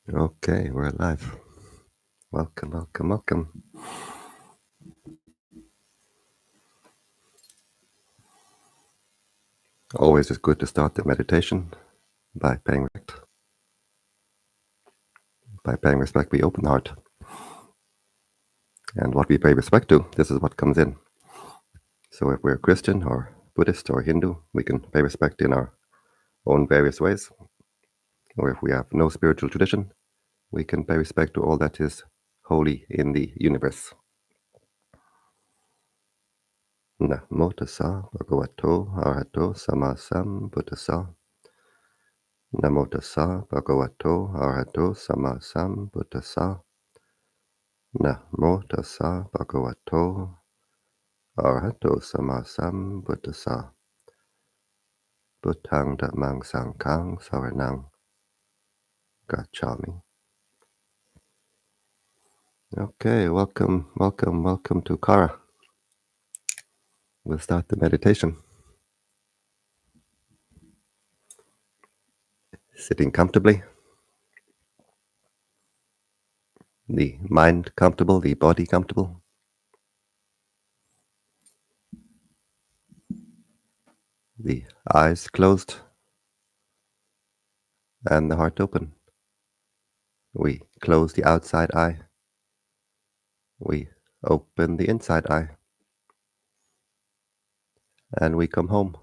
Okay, we're live. Welcome, welcome, welcome. Always is good to start the meditation by paying respect. By paying respect, we open the heart. And what we pay respect to, this is what comes in. So if we're Christian or Buddhist or Hindu, we can pay respect in our own various ways. Or if we have no spiritual tradition, we can pay respect to all that is holy in the universe. Namo tassa bhagavato arahato sammasambuddhassa. Namo tassa bhagavato arahato sammasambuddhassa. Namo tassa bhagavato arahato sammasambuddhassa. Buddhang dhammang sanghang saranang gacchami. Okay, welcome to Kara. We'll start the meditation. Sitting comfortably. The mind comfortable, the body comfortable. The eyes closed and the heart open. We close the outside eye. We open the inside eye. And we come home.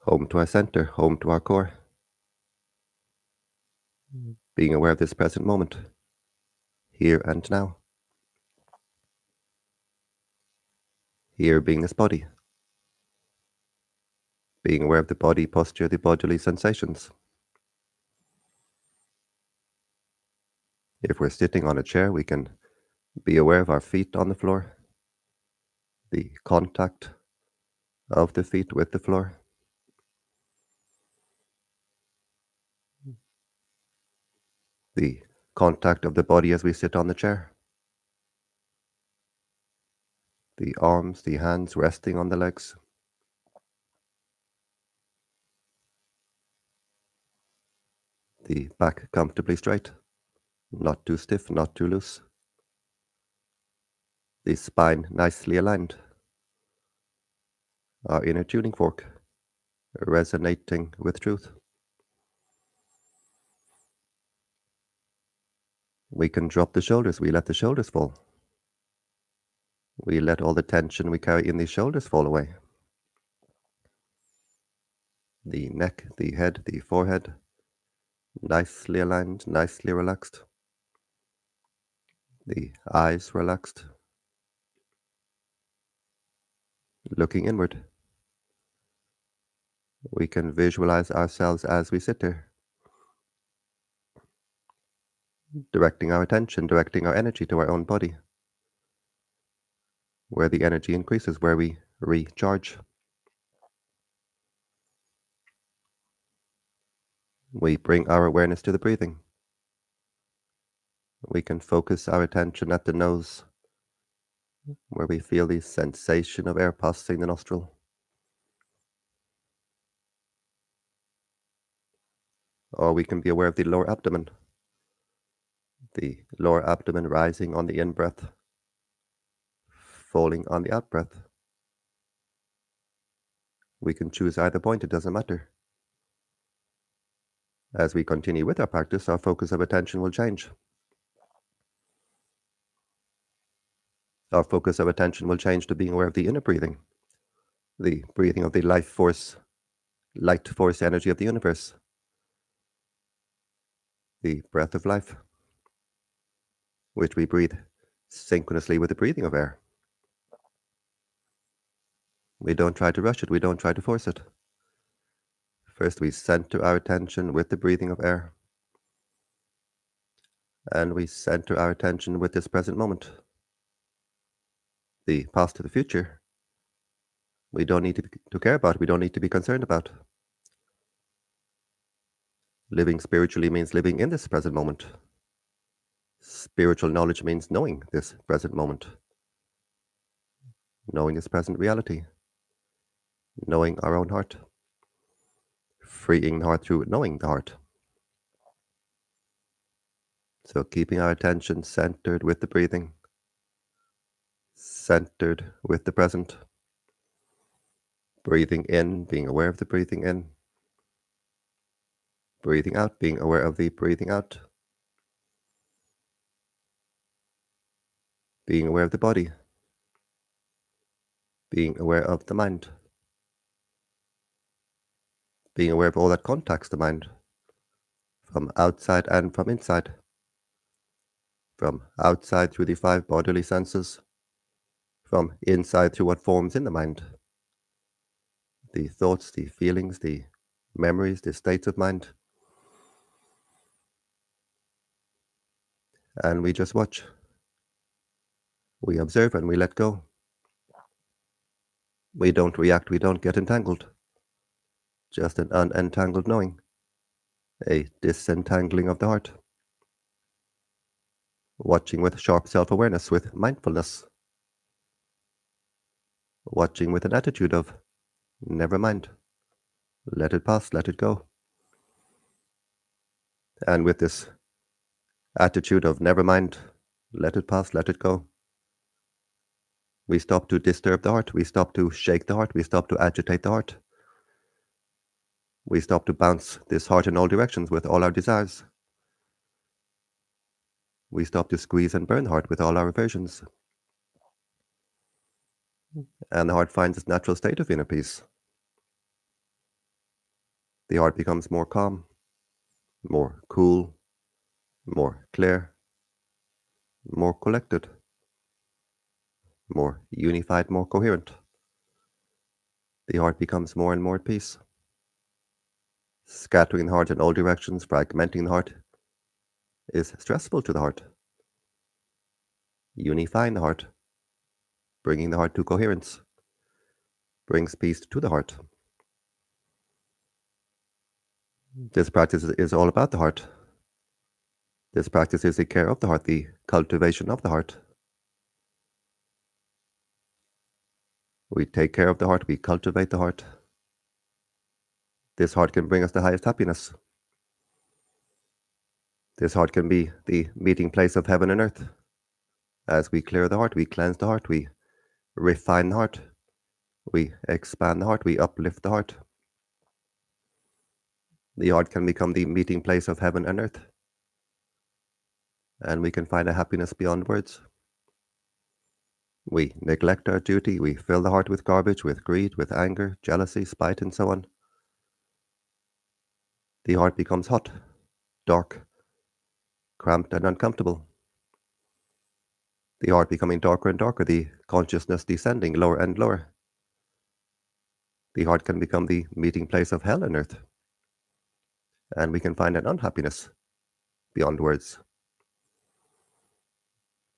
Home to our center, home to our core. Being aware of this present moment, here and now. Here being this body. Being aware of the body posture, the bodily sensations. If we're sitting on a chair, we can be aware of our feet on the floor, the contact of the feet with the floor. The contact of the body as we sit on the chair. The arms, the hands resting on the legs. The back comfortably straight, not too stiff, not too loose. The spine nicely aligned. Our inner tuning fork resonating with truth. We can drop the shoulders, we let the shoulders fall. We let all the tension we carry in the shoulders fall away. The neck, the head, the forehead, nicely aligned, nicely relaxed. The eyes relaxed. Looking inward. We can visualize ourselves as we sit there. Directing our attention, directing our energy to our own body. Where the energy increases, where we recharge. We bring our awareness to the breathing. We can focus our attention at the nose, where we feel the sensation of air passing the nostril. Or we can be aware of the lower abdomen. The lower abdomen rising on the in-breath, falling on the out-breath. We can choose either point, it doesn't matter. As we continue with our practice, our focus of attention will change. Our focus of attention will change to being aware of the inner breathing, the breathing of the life force, light force energy of the universe, the breath of life, which we breathe synchronously with the breathing of air. We don't try to rush it, we don't try to force it. First, we center our attention with the breathing of air, and we center our attention with this present moment. The past to the future, we don't need to care about, we don't need to be concerned about. Living spiritually means living in this present moment. Spiritual knowledge means knowing this present moment, knowing this present reality, knowing our own heart, freeing the heart through knowing the heart. So keeping our attention centered with the breathing, centered with the present. Breathing in, being aware of the breathing in. Breathing out, being aware of the breathing out. Being aware of the body. Being aware of the mind. Being aware of all that contacts the mind, from outside and from inside. From outside through the 5 bodily senses, from inside through what forms in the mind. The thoughts, the feelings, the memories, the states of mind. And we just watch. We observe and we let go. We don't react, we don't get entangled. Just an unentangled knowing. A disentangling of the heart. Watching with sharp self-awareness, with mindfulness. Watching with an attitude of, never mind. Let it pass, let it go. And with this attitude of never mind, let it pass, let it go, we stop to disturb the heart, we stop to shake the heart, we stop to agitate the heart. We stop to bounce this heart in all directions with all our desires. We stop to squeeze and burn the heart with all our aversions. And the heart finds its natural state of inner peace. The heart becomes more calm, more cool, more clear, more collected, more unified, more coherent. The heart becomes more and more at peace. Scattering the heart in all directions, fragmenting the heart, is stressful to the heart. Unifying the heart, bringing the heart to coherence, brings peace to the heart. This practice is all about the heart. This practice is the care of the heart, the cultivation of the heart. We take care of the heart, we cultivate the heart. This heart can bring us the highest happiness. This heart can be the meeting place of heaven and earth. As we clear the heart, we cleanse the heart, we refine the heart, we expand the heart, we uplift the heart. The heart can become the meeting place of heaven and earth. And we can find a happiness beyond words. We neglect our duty, we fill the heart with garbage, with greed, with anger, jealousy, spite, and so on. The heart becomes hot, dark, cramped, and uncomfortable. The heart becoming darker and darker, the consciousness descending lower and lower. The heart can become the meeting place of hell and earth. And we can find an unhappiness beyond words.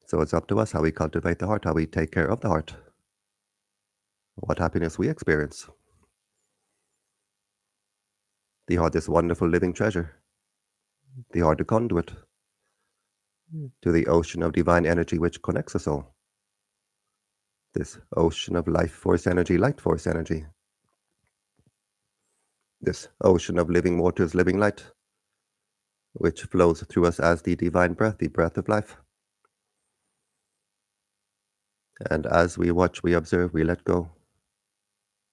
So it's up to us how we cultivate the heart, how we take care of the heart, what happiness we experience. The heart is wonderful living treasure. The heart a conduit to the ocean of divine energy which connects us all. This ocean of life force energy, light force energy. This ocean of living waters, living light, which flows through us as the divine breath, the breath of life. And as we watch, we observe, we let go.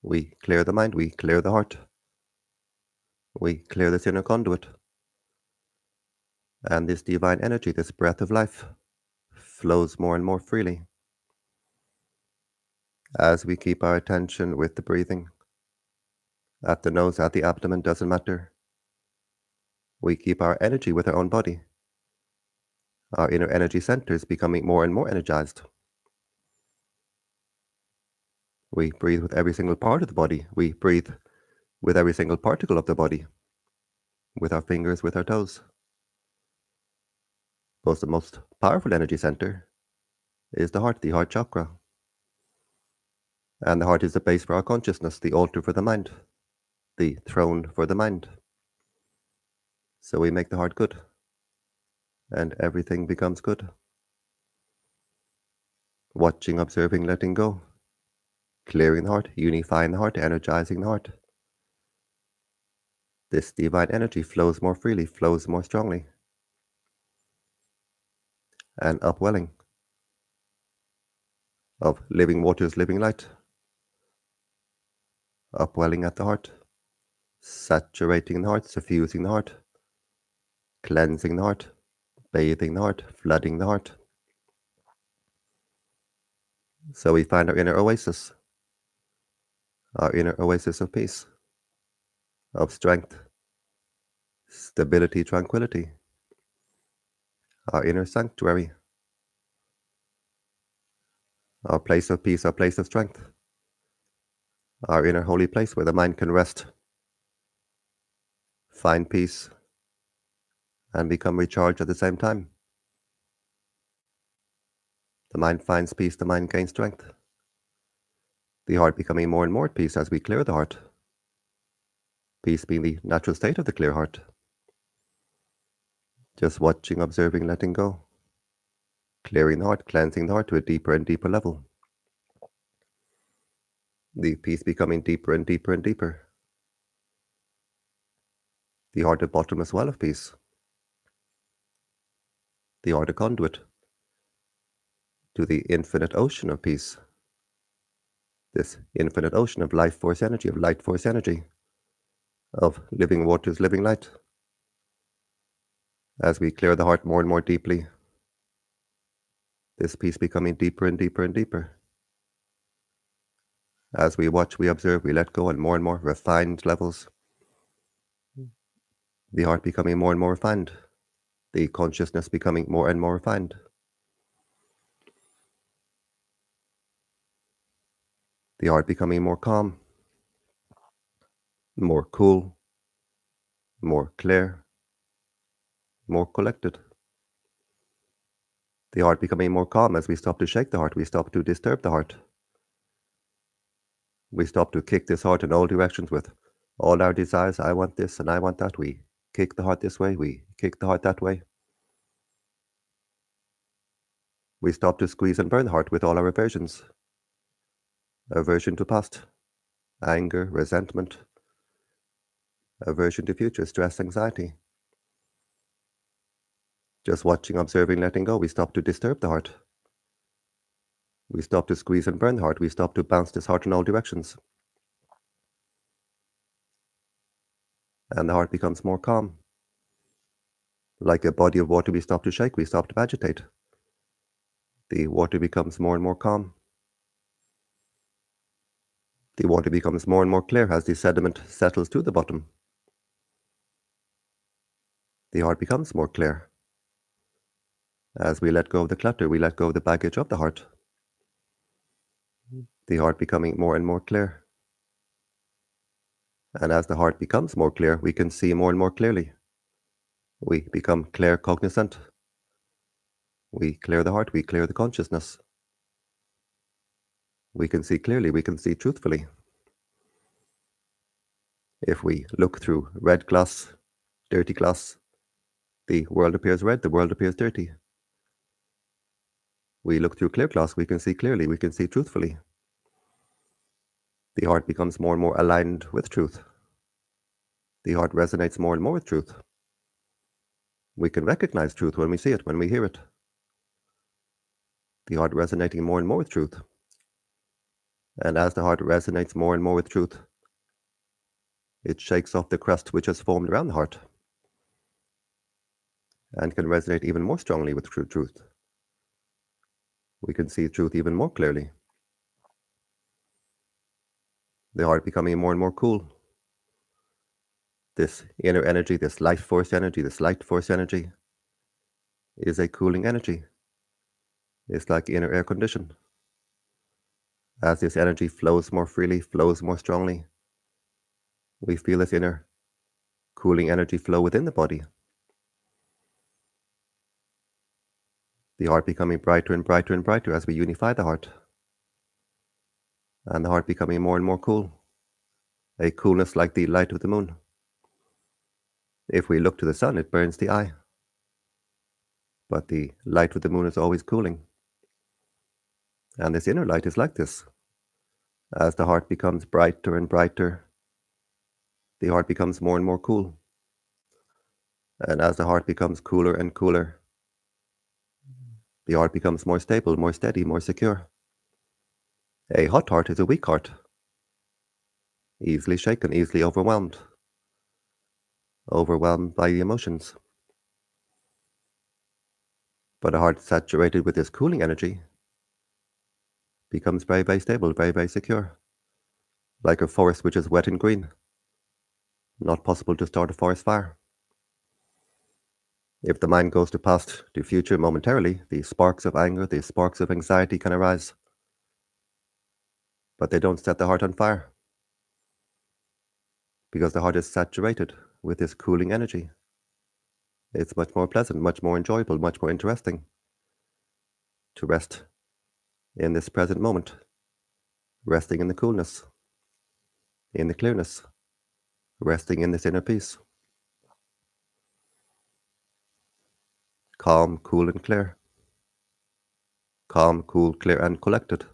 We clear the mind, we clear the heart. We clear this inner conduit. And this divine energy, this breath of life, flows more and more freely. As we keep our attention with the breathing, at the nose, at the abdomen, doesn't matter. We keep our energy with our own body. Our inner energy centers becoming more and more energized. We breathe with every single part of the body. We breathe with every single particle of the body, with our fingers, with our toes. The most powerful energy center is the heart chakra. And the heart is the base for our consciousness, the altar for the mind, the throne for the mind. So we make the heart good, and everything becomes good. Watching, observing, letting go, clearing the heart, unifying the heart, energizing the heart. This divine energy flows more freely, flows more strongly. an upwelling of living waters, living light, upwelling at the heart, saturating the heart, suffusing the heart, cleansing the heart, bathing the heart, flooding the heart. So we find our inner oasis of peace, of strength, stability, tranquility, our inner sanctuary, our place of peace, our place of strength, our inner holy place where the mind can rest, find peace, and become recharged at the same time. The mind finds peace, the mind gains strength. The heart becoming more and more at peace as we clear the heart. Peace being the natural state of the clear heart. Just watching, observing, letting go. Clearing the heart, cleansing the heart to a deeper and deeper level. The peace becoming deeper and deeper and deeper. The heart a bottomless well of peace. The heart a conduit to the infinite ocean of peace. This infinite ocean of life force energy, of light force energy, of living waters, living light. As we clear the heart more and more deeply, this peace becoming deeper and deeper and deeper. As we watch, we observe, we let go on more and more refined levels. The heart becoming more and more refined. The consciousness becoming more and more refined. The heart becoming more calm, more cool, more clear, more collected. The heart becoming more calm as we stop to shake the heart, we stop to disturb the heart. We stop to kick this heart in all directions with all our desires. I want this and I want that. We kick the heart this way, we kick the heart that way. We stop to squeeze and burn the heart with all our aversions. Aversion to past, anger, resentment, aversion to future, stress, anxiety. Just watching, observing, letting go, we stop to disturb the heart. We stop to squeeze and burn the heart. We stop to bounce this heart in all directions. And the heart becomes more calm. Like a body of water, we stop to shake, we stop to agitate. The water becomes more and more calm. The water becomes more and more clear as the sediment settles to the bottom. The heart becomes more clear. As we let go of the clutter, we let go of the baggage of the heart. The heart becoming more and more clear. And as the heart becomes more clear, we can see more and more clearly. We become clear cognizant. We clear the heart, we clear the consciousness. We can see clearly, we can see truthfully. If we look through red glass, dirty glass, the world appears red, the world appears dirty. We look through clear glass, we can see clearly, we can see truthfully. The heart becomes more and more aligned with truth. The heart resonates more and more with truth. We can recognize truth when we see it, when we hear it. The heart resonating more and more with truth. And as the heart resonates more and more with truth, it shakes off the crust which has formed around the heart and can resonate even more strongly with truth. We can see truth even more clearly. The heart becoming more and more cool. This inner energy, this life force energy, this light force energy is a cooling energy. It's like inner air condition. As this energy flows more freely, flows more strongly, we feel this inner cooling energy flow within the body. The heart becoming brighter and brighter and brighter as we unify the heart. And the heart becoming more and more cool. A coolness like the light of the moon. If we look to the sun, it burns the eye. But the light of the moon is always cooling. And this inner light is like this. As the heart becomes brighter and brighter, the heart becomes more and more cool. And as the heart becomes cooler and cooler, The heart becomes more stable, more steady, more secure. A hot heart is a weak heart, easily shaken, easily overwhelmed by the emotions. But a heart saturated with this cooling energy becomes very, very stable, very, very secure. Like a forest which is wet and green. Not possible to start a forest fire. If the mind goes to past to future momentarily, the sparks of anger, the sparks of anxiety can arise. But they don't set the heart on fire. Because the heart is saturated with this cooling energy. It's much more pleasant, much more enjoyable, much more interesting to rest in this present moment, resting in the coolness, in the clearness, resting in this inner peace. Calm, cool, and clear. Calm, cool, clear, and collected.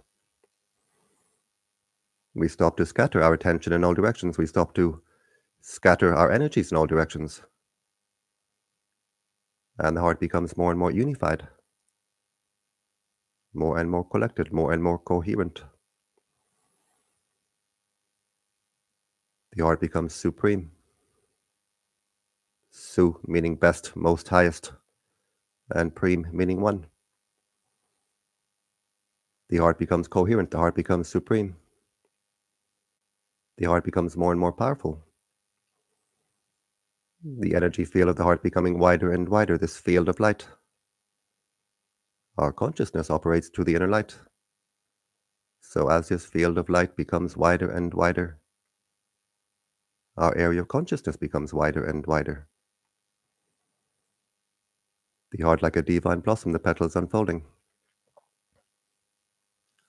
We stop to scatter our attention in all directions. We stop to scatter our energies in all directions. And the heart becomes more and more unified, more and more collected, more and more coherent. The heart becomes supreme. Su meaning best, most, highest, and preme meaning one. The heart becomes coherent, the heart becomes supreme. The heart becomes more and more powerful. The energy field of the heart becoming wider and wider, this field of light. Our consciousness operates through the inner light. So as this field of light becomes wider and wider, our area of consciousness becomes wider and wider. The heart like a divine blossom, the petals unfolding.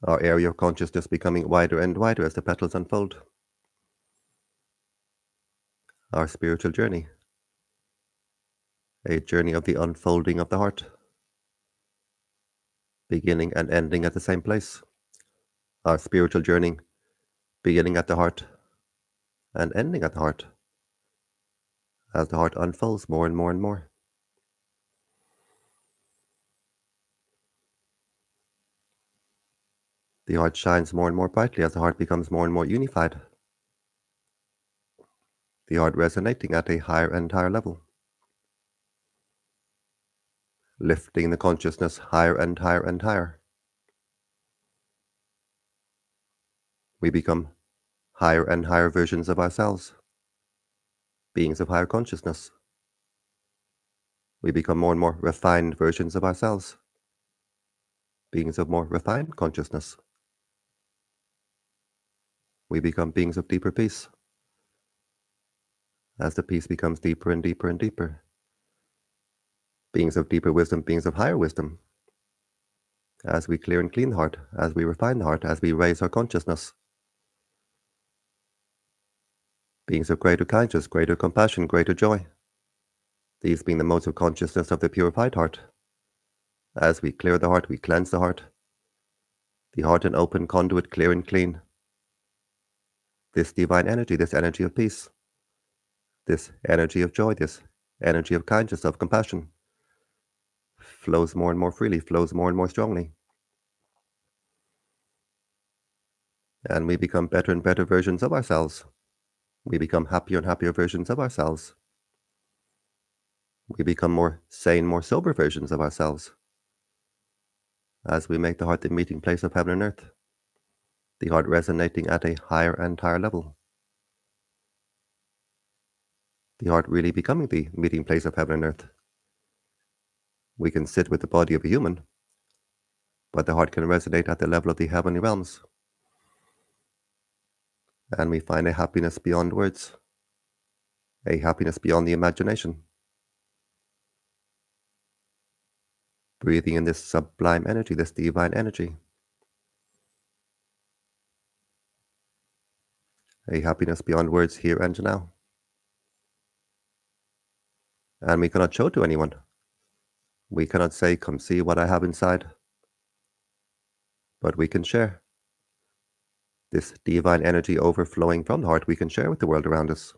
Our area of consciousness becoming wider and wider as the petals unfold. Our spiritual journey, a journey of the unfolding of the heart, beginning and ending at the same place. Our spiritual journey, beginning at the heart and ending at the heart, as the heart unfolds more and more and more. The heart shines more and more brightly as the heart becomes more and more unified. The heart resonating at a higher and higher level. Lifting the consciousness higher and higher and higher. We become higher and higher versions of ourselves, beings of higher consciousness. We become more and more refined versions of ourselves, beings of more refined consciousness. We become beings of deeper peace, as the peace becomes deeper and deeper and deeper. Beings of deeper wisdom, beings of higher wisdom, as we clear and clean the heart, as we refine the heart, as we raise our consciousness. Beings of greater kindness, greater compassion, greater joy. These being the modes of consciousness of the purified heart. As we clear the heart, we cleanse the heart an open conduit, clear and clean. This divine energy, this energy of peace, this energy of joy, this energy of kindness, of compassion, flows more and more freely, flows more and more strongly. And we become better and better versions of ourselves. We become happier and happier versions of ourselves. We become more sane, more sober versions of ourselves. As we make the heart the meeting place of heaven and earth, the heart resonating at a higher and higher level. The heart really becoming the meeting place of heaven and earth. We can sit with the body of a human, but the heart can resonate at the level of the heavenly realms. And we find a happiness beyond words, a happiness beyond the imagination. Breathing in this sublime energy, this divine energy. A happiness beyond words here and now. And we cannot show to anyone. We cannot say, come see what I have inside. But we can share. This divine energy overflowing from the heart, we can share with the world around us.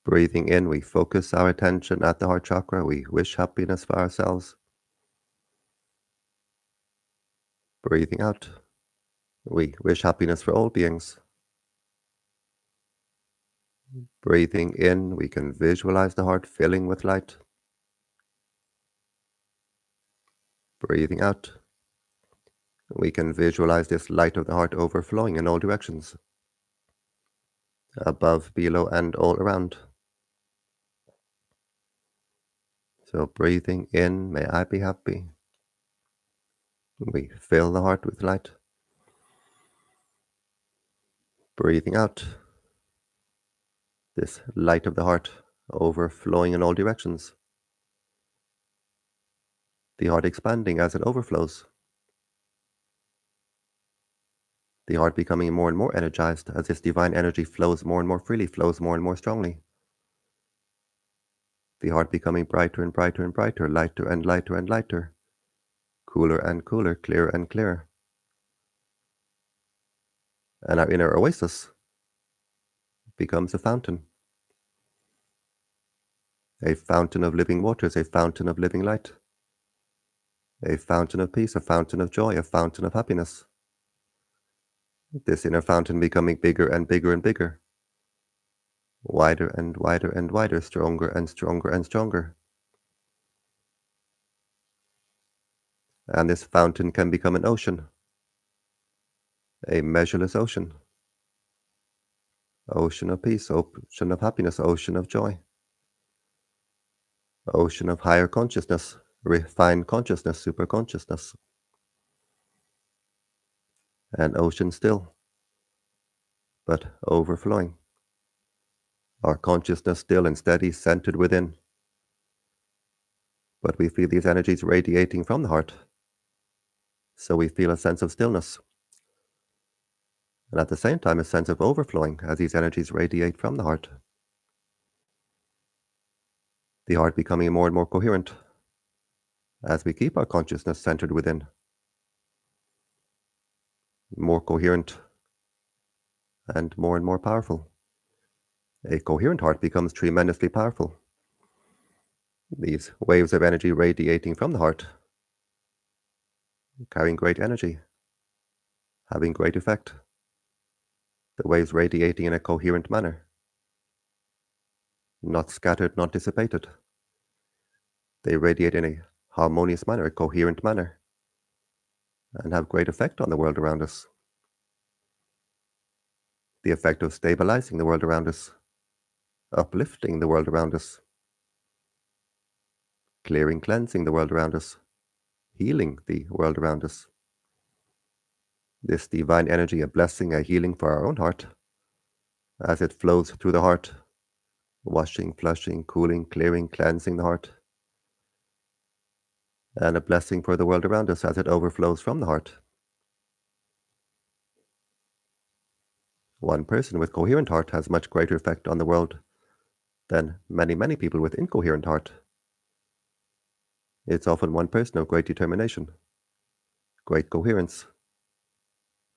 Breathing in, we focus our attention at the heart chakra. We wish happiness for ourselves. Breathing out, we wish happiness for all beings. Breathing in, we can visualize the heart filling with light. Breathing out, we can visualize this light of the heart overflowing in all directions, above, below, and all around. So breathing in, may I be happy. We fill the heart with light. Breathing out, this light of the heart overflowing in all directions. The heart expanding as it overflows. The heart becoming more and more energized as this divine energy flows more and more freely, flows more and more strongly. The heart becoming brighter and brighter and brighter, lighter and lighter and lighter, cooler and cooler, clearer and clearer. And our inner oasis becomes a fountain of living waters, a fountain of living light, a fountain of peace, a fountain of joy, a fountain of happiness. This inner fountain becoming bigger and bigger and bigger, wider and wider and wider, stronger and stronger and stronger. And this fountain can become an ocean, a measureless ocean. Ocean of peace, ocean of happiness, ocean of joy. Ocean of higher consciousness, refined consciousness, super consciousness. An ocean still, but overflowing. Our consciousness still and steady, centered within. But we feel these energies radiating from the heart. So we feel a sense of stillness. And at the same time, a sense of overflowing as these energies radiate from the heart. The heart becoming more and more coherent as we keep our consciousness centered within. More coherent and more powerful. A coherent heart becomes tremendously powerful. These waves of energy radiating from the heart, carrying great energy, having great effect. The waves radiating in a coherent manner, not scattered, not dissipated. They radiate in a harmonious manner, a coherent manner, and have great effect on the world around us. The effect of stabilizing the world around us, uplifting the world around us, clearing, cleansing the world around us, healing the world around us. This divine energy, a blessing, a healing for our own heart, as it flows through the heart, washing, flushing, cooling, clearing, cleansing the heart, and a blessing for the world around us as it overflows from the heart. One person with coherent heart has much greater effect on the world than many people with incoherent heart. It's often one person of great determination, great coherence,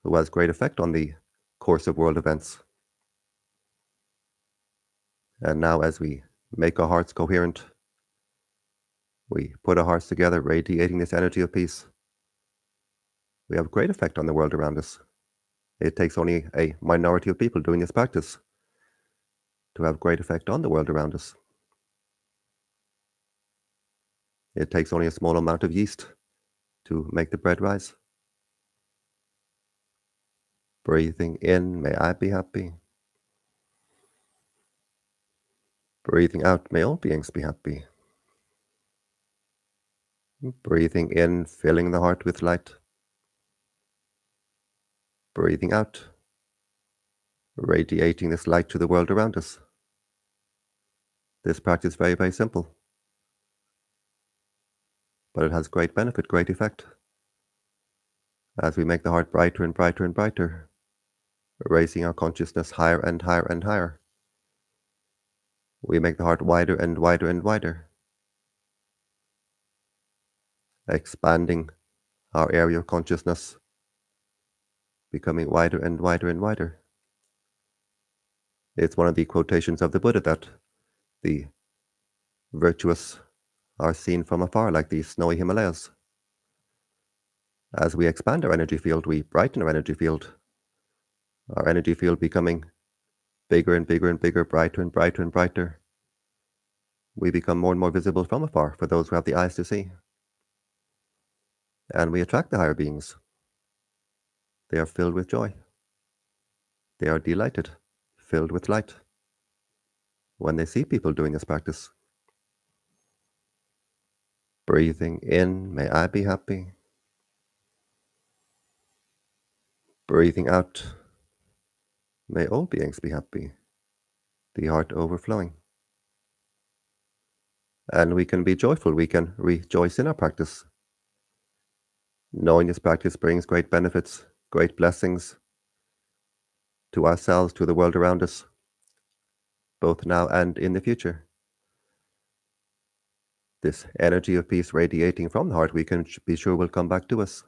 who has great effect on the course of world events. And now as we make our hearts coherent, we put our hearts together, radiating this energy of peace. We have great effect on the world around us. It takes only a minority of people doing this practice to have great effect on the world around us. It takes only a small amount of yeast to make the bread rise. Breathing in, may I be happy. Breathing out, may all beings be happy. Breathing in, filling the heart with light. Breathing out, radiating this light to the world around us. This practice is very simple, but it has great benefit, great effect. As we make the heart brighter and brighter and brighter, raising our consciousness higher and higher and higher. We make the heart wider and wider and wider, expanding our area of consciousness, becoming wider and wider and wider. It's one of the quotations of the Buddha that The virtuous are seen from afar like the snowy Himalayas. As we expand our energy field, we brighten our energy field becoming bigger and bigger and bigger, brighter and brighter and brighter. We become more and more visible from afar for those who have the eyes to see. And we attract the higher beings. They are filled with joy. They are delighted, filled with light when they see people doing this practice. Breathing in, may I be happy. Breathing out, may all beings be happy. The heart overflowing. And we can be joyful, we can rejoice in our practice. Knowing this practice brings great benefits, great blessings to ourselves, to the world around us, both now and in the future. This energy of peace radiating from the heart, we can be sure will come back to us.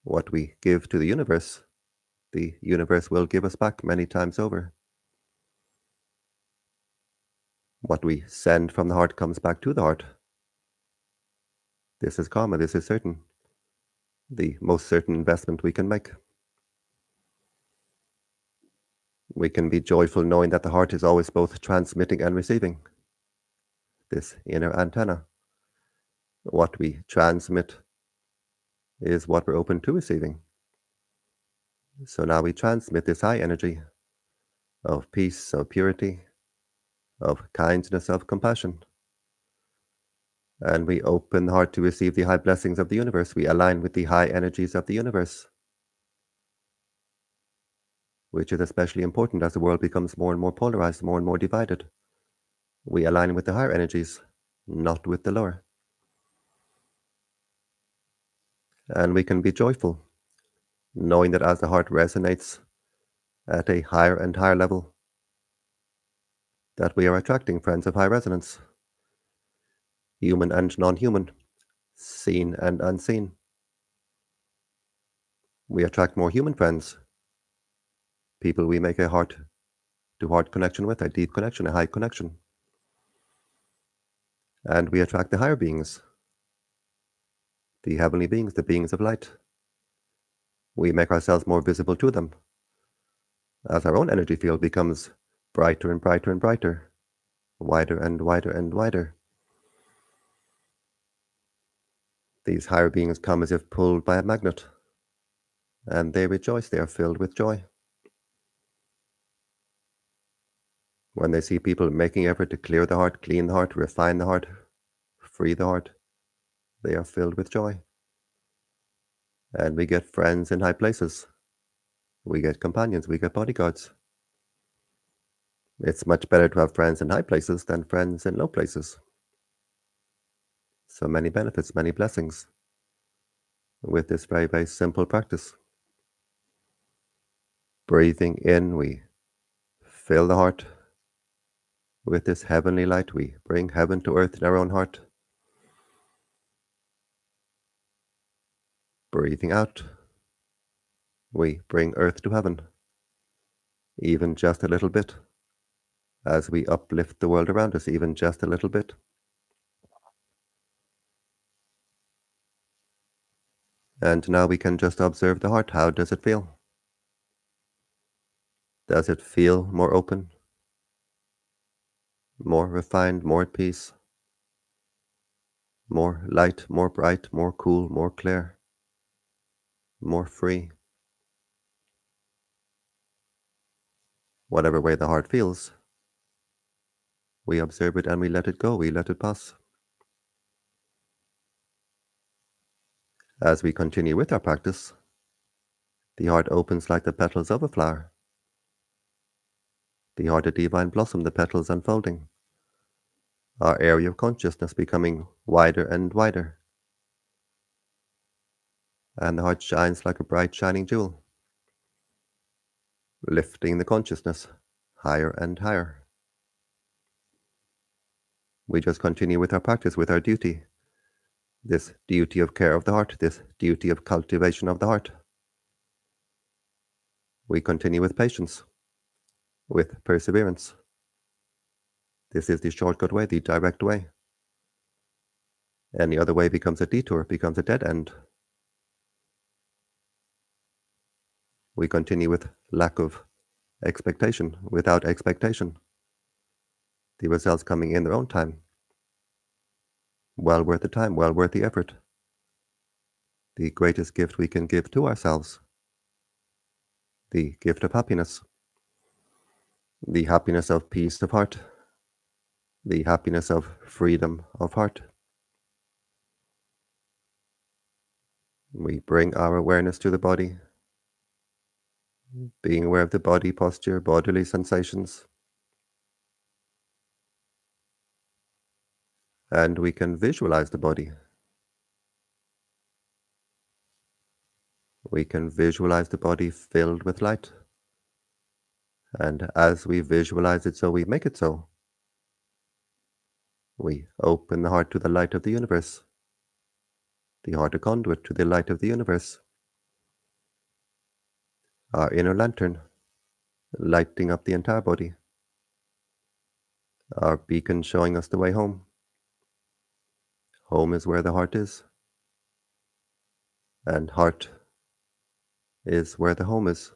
What we give to the universe will give us back many times over. What we send from the heart comes back to the heart. This is karma, this is certain. The most certain investment we can make. We can be joyful knowing that the heart is always both transmitting and receiving. This inner antenna. What we transmit is what we're open to receiving. So now we transmit this high energy of peace, of purity, of kindness, of compassion. And we open the heart to receive the high blessings of the universe. We align with the high energies of the universe, which is especially important as the world becomes more and more polarized, more and more divided. We align with the higher energies, not with the lower. And we can be joyful, knowing that as the heart resonates at a higher and higher level, that we are attracting friends of high resonance, human and non-human, seen and unseen. We attract more human friends, people we make a heart-to-heart connection with, a deep connection, a high connection. And we attract the higher beings, the heavenly beings, the beings of light. We make ourselves more visible to them as our own energy field becomes brighter and brighter and brighter, wider and wider and wider. These higher beings come as if pulled by a magnet, and they rejoice, they are filled with joy. When they see people making effort to clear the heart, clean the heart, refine the heart, free the heart, they are filled with joy. And we get friends in high places. We get companions, we get bodyguards. It's much better to have friends in high places than friends in low places. So many benefits, many blessings with this very, very simple practice. Breathing in, we fill the heart with this heavenly light. We bring heaven to earth in our own heart. Breathing out, we bring earth to heaven, even just a little bit, as we uplift the world around us, even just a little bit. And now we can just observe the heart. How does it feel? Does it feel more open, more refined, more at peace, more light, more bright, more cool, more clear, more free? Whatever way the heart feels, we observe it and we let it go, we let it pass. As we continue with our practice, the heart opens like the petals of a flower. The heart a divine blossom, the petals unfolding. Our area of consciousness becoming wider and wider. And the heart shines like a bright shining jewel, lifting the consciousness higher and higher. We just continue with our practice, with our duty. This duty of care of the heart, this duty of cultivation of the heart. We continue with patience, with perseverance, This is the shortcut way, the direct way. Any other way becomes a detour, becomes a dead end. We continue with lack of expectation, without expectation. The results coming in their own time. Well worth the time, well worth the effort. The greatest gift we can give to ourselves. The gift of happiness. The happiness of peace of heart. The happiness of freedom of heart. We bring our awareness to the body, being aware of the body posture, bodily sensations. And we can visualize the body. We can visualize the body filled with light. And as we visualize it so, we make it so. We open the heart to the light of the universe. The heart a conduit to the light of the universe. Our inner lantern, lighting up the entire body. Our beacon showing us the way home. Home is where the heart is. And heart is where the home is.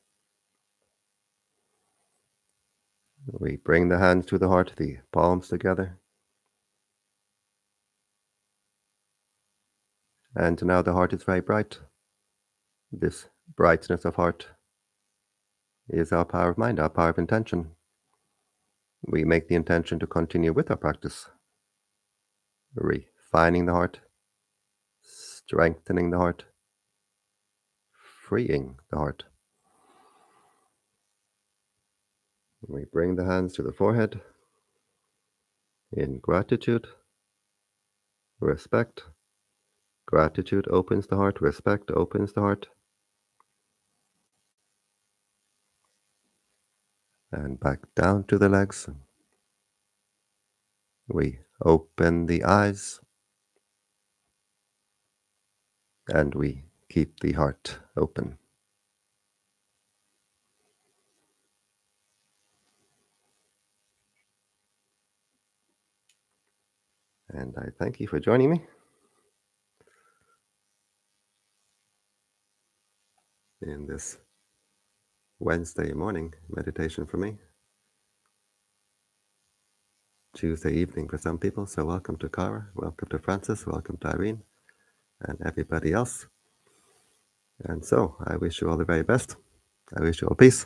We bring the hands to the heart, the palms together. And now the heart is very bright. This brightness of heart is our power of mind, our power of intention. We make the intention to continue with our practice, refining the heart, strengthening the heart, freeing the heart. We bring the hands to the forehead in gratitude, respect. Gratitude opens the heart, respect opens the heart. And back down to the legs. We open the eyes. And we keep the heart open. And I thank you for joining me in this Wednesday morning meditation for me. Tuesday evening for some people. So welcome to Cara, welcome to Francis, welcome to Irene, and everybody else. And so I wish you all the very best. I wish you all peace,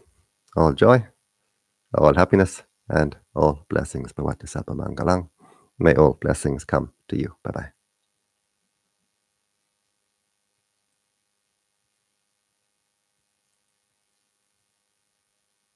all joy, all happiness, and all blessings. Bhavati Sabha Mangalang. May all blessings come to you. Bye-bye.